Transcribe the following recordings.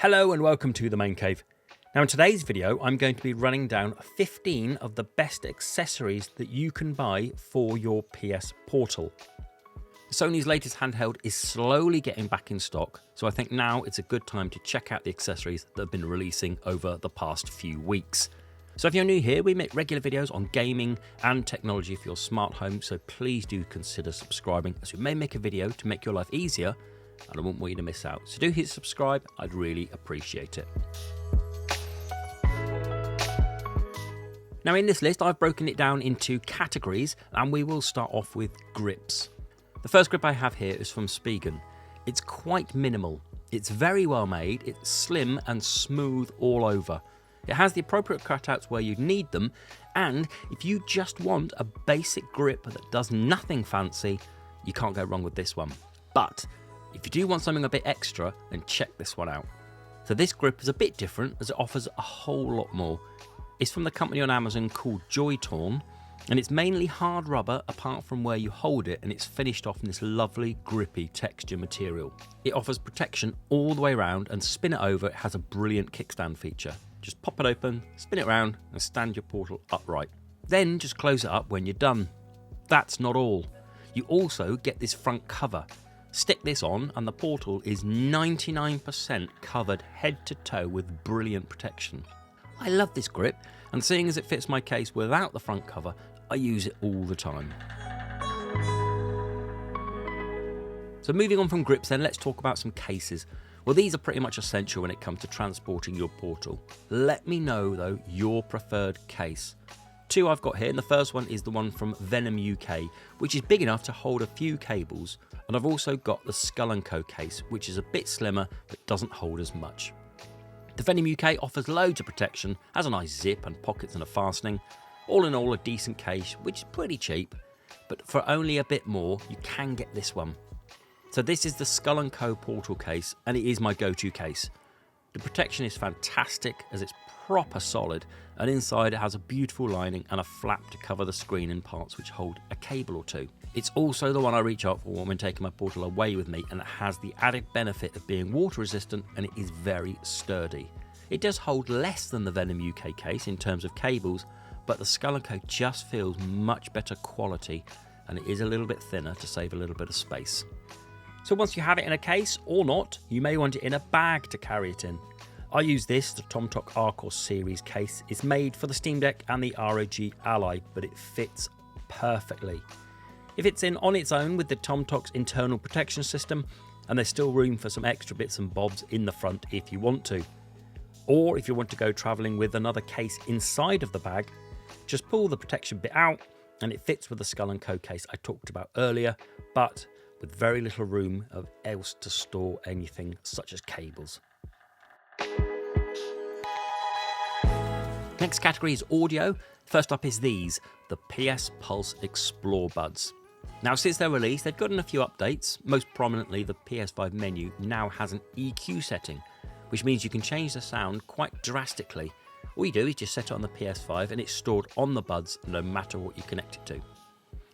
Hello and welcome to the Main Cave. Now in today's video I'm going to be running down 15 of the best accessories that you can buy for your PS Portal. Sony's latest handheld is slowly getting back in stock, so I think now it's a good time to check out the accessories that have been releasing over the past few weeks. So if you're new here, we make regular videos on gaming and technology for your smart home, so please do consider subscribing, as we may make a video to make your life easier and I wouldn't want you to miss out. So do hit subscribe, I'd really appreciate it. Now in this list I've broken it down into categories and we will start off with grips. The first grip I have here is from Spigen. It's quite minimal, it's very well made, it's slim and smooth all over. It has the appropriate cutouts where you need them, and if you just want a basic grip that does nothing fancy, you can't go wrong with this one. But if you do want something a bit extra, then check this one out. So this grip is a bit different as it offers a whole lot more. It's from the company on Amazon called Joytorn, and it's mainly hard rubber apart from where you hold it, and it's finished off in this lovely grippy texture material. It offers protection all the way around, and spin it over, it has a brilliant kickstand feature. Just pop it open, spin it around and stand your Portal upright. Then just close it up when you're done. That's not all. You also get this front cover. Stick this on and the Portal is 99% covered head to toe with brilliant protection. I love this grip, and seeing as it fits my case without the front cover, I use it all the time. So moving on from grips then, let's talk about some cases. Well, these are pretty much essential when it comes to transporting your Portal. Let me know though your preferred case. Two I've got here, and the first one is the one from VenomUK, which is big enough to hold a few cables, and I've also got the VenomUK Case, which is a bit slimmer but doesn't hold as much. The VenomUK offers loads of protection, has a nice zip and pockets and a fastening. All in all, a decent case, which is pretty cheap, but for only a bit more, you can get this one. So this is the VenomUK Portal case, and it is my go-to case. The protection is fantastic as it's proper solid, and inside it has a beautiful lining and a flap to cover the screen and parts which hold a cable or two. It's also the one I reach out for when taking my Portal away with me, and it has the added benefit of being water resistant, and it is very sturdy. It does hold less than the VenomUK case in terms of cables, but the VenomUK just feels much better quality, and it is a little bit thinner to save a little bit of space. So once you have it in a case, or not, you may want it in a bag to carry it in. I use this, the TomToc Arccos series case. It's made for the Steam Deck and the ROG Ally, but it fits perfectly. If it's in on its own with the TomToc's internal protection system, and there's still room for some extra bits and bobs in the front if you want to. Or if you want to go travelling with another case inside of the bag, just pull the protection bit out and it fits with the VenomUK case I talked about earlier, but with very little room else to store anything such as cables. Next category is audio. First up is these, the PS Pulse Explore Buds. Now since their release, they've gotten a few updates. Most prominently, the PS5 menu now has an EQ setting, which means you can change the sound quite drastically. All you do is just set it on the PS5 and it's stored on the buds no matter what you connect it to.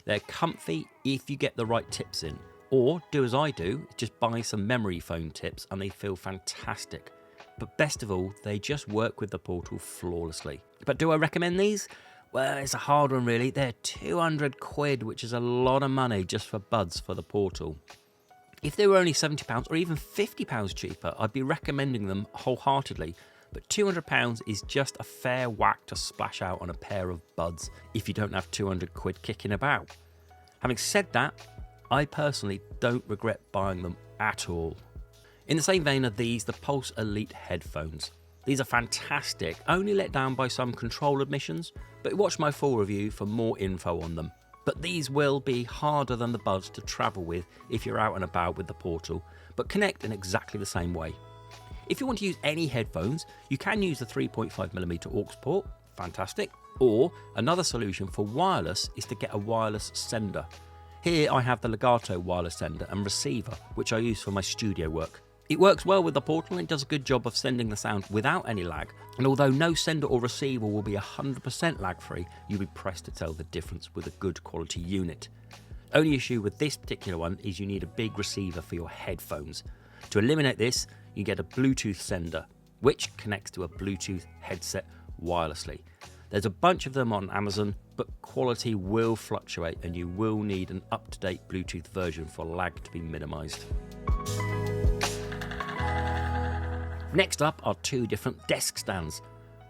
They're comfy if you get the right tips in, or do as I do, just buy some memory foam tips and they feel fantastic. But best of all, they just work with the Portal flawlessly. But do I recommend these? Well, it's a hard one really. They're 200 quid, which is a lot of money just for buds for the Portal. If they were only £70 or even £50 cheaper, I'd be recommending them wholeheartedly. But £200 is just a fair whack to splash out on a pair of buds if you don't have 200 quid kicking about. Having said that, I personally don't regret buying them at all. In the same vein are these, the Pulse Elite Headphones. These are fantastic, only let down by some control admissions, but watch my full review for more info on them. But these will be harder than the buds to travel with if you're out and about with the Portal, but connect in exactly the same way. If you want to use any headphones, you can use the 3.5mm aux port, fantastic, or another solution for wireless is to get a wireless sender. Here I have the Lekato wireless sender and receiver, which I use for my studio work. It works well with the Portal and does a good job of sending the sound without any lag, and although no sender or receiver will be 100% lag free, you'll be pressed to tell the difference with a good quality unit. Only issue with this particular one is you need a big receiver for your headphones. To eliminate this, you get a Bluetooth sender, which connects to a Bluetooth headset wirelessly. There's a bunch of them on Amazon, but quality will fluctuate and you will need an up-to-date Bluetooth version for lag to be minimised. Next up are two different desk stands.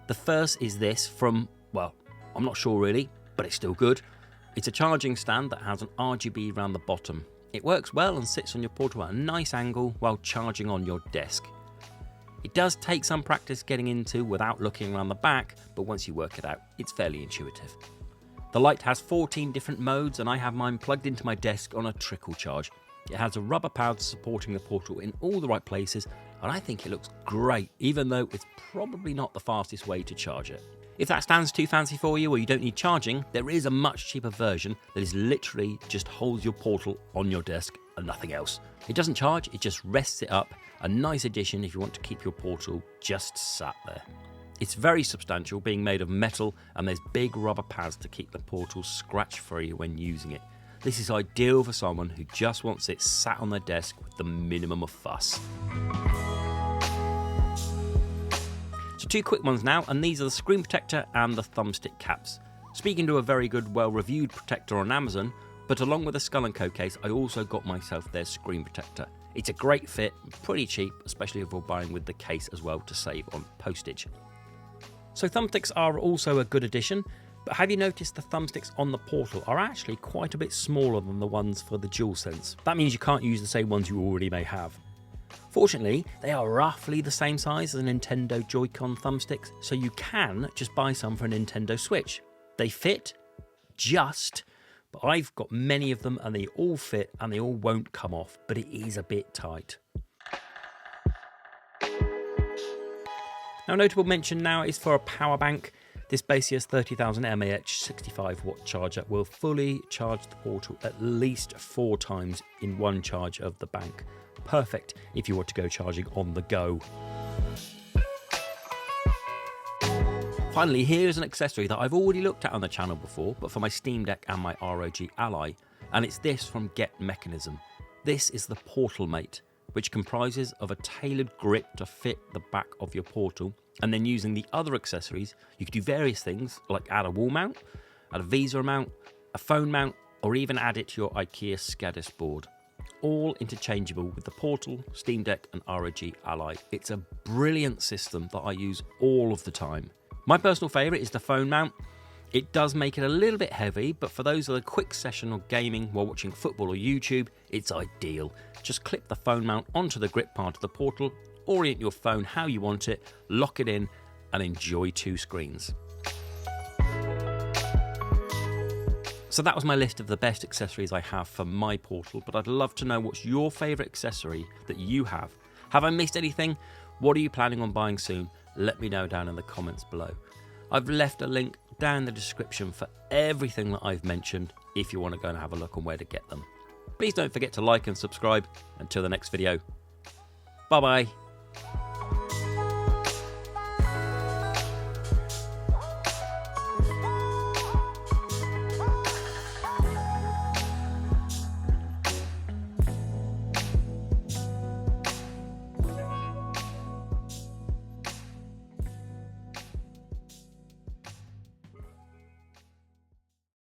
The first is this from, well, I'm not sure really, but it's still good. It's a charging stand that has an RGB around the bottom. It works well and sits on your portal at a nice angle while charging on your desk. It does take some practice getting into without looking around the back, but once you work it out, it's fairly intuitive. The light has 14 different modes and I have mine plugged into my desk on a trickle charge. It has a rubber pad supporting the portal in all the right places and I think it looks great, even though it's probably not the fastest way to charge it. If that stand's too fancy for you or you don't need charging, there is a much cheaper version that is literally just holds your portal on your desk and nothing else. It doesn't charge, it just rests it up. A nice addition if you want to keep your portal just sat there. It's very substantial, being made of metal, and there's big rubber pads to keep the portal scratch free when using it. This is ideal for someone who just wants it sat on their desk with the minimum of fuss. So two quick ones now, and these are the screen protector and the thumbstick caps. Speaking to a very good, well-reviewed protector on Amazon, but along with the VenomUK Case, I also got myself their screen protector. It's a great fit, pretty cheap, especially if we're buying with the case as well to save on postage. So thumbsticks are also a good addition, but have you noticed the thumbsticks on the portal are actually quite a bit smaller than the ones for the DualSense? That means you can't use the same ones you already may have. Fortunately, they are roughly the same size as the Nintendo Joy-Con thumbsticks, so you can just buy some for a Nintendo Switch. They fit, but I've got many of them and they all fit and they all won't come off, but it is a bit tight. Now, notable mention now is for a power bank. This Baseus 30,000 mAh 65 watt charger will fully charge the portal at least 4 times in one charge of the bank. Perfect if you want to go charging on the go. Finally, here's an accessory that I've already looked at on the channel before, but for my Steam Deck and my ROG Ally, and it's this from Get Mechanism. This is the Portalmate, which comprises of a tailored grip to fit the back of your portal, and then using the other accessories, you could do various things like add a wall mount, add a visor mount, a phone mount, or even add it to your IKEA SCADIS board. All interchangeable with the Portal, Steam Deck and ROG Ally. It's a brilliant system that I use all of the time. My personal favourite is the phone mount. It does make it a little bit heavy, but for those with a quick session or gaming while watching football or YouTube, it's ideal. Just clip the phone mount onto the grip part of the portal, orient your phone how you want it, lock it in, and enjoy 2 screens. So that was my list of the best accessories I have for my portal, but I'd love to know what's your favourite accessory that you have. Have I missed anything? What are you planning on buying soon? Let me know down in the comments below. I've left a link down in the description for everything that I've mentioned if you want to go and have a look on where to get them. Please don't forget to like and subscribe. Until the next video. Bye bye.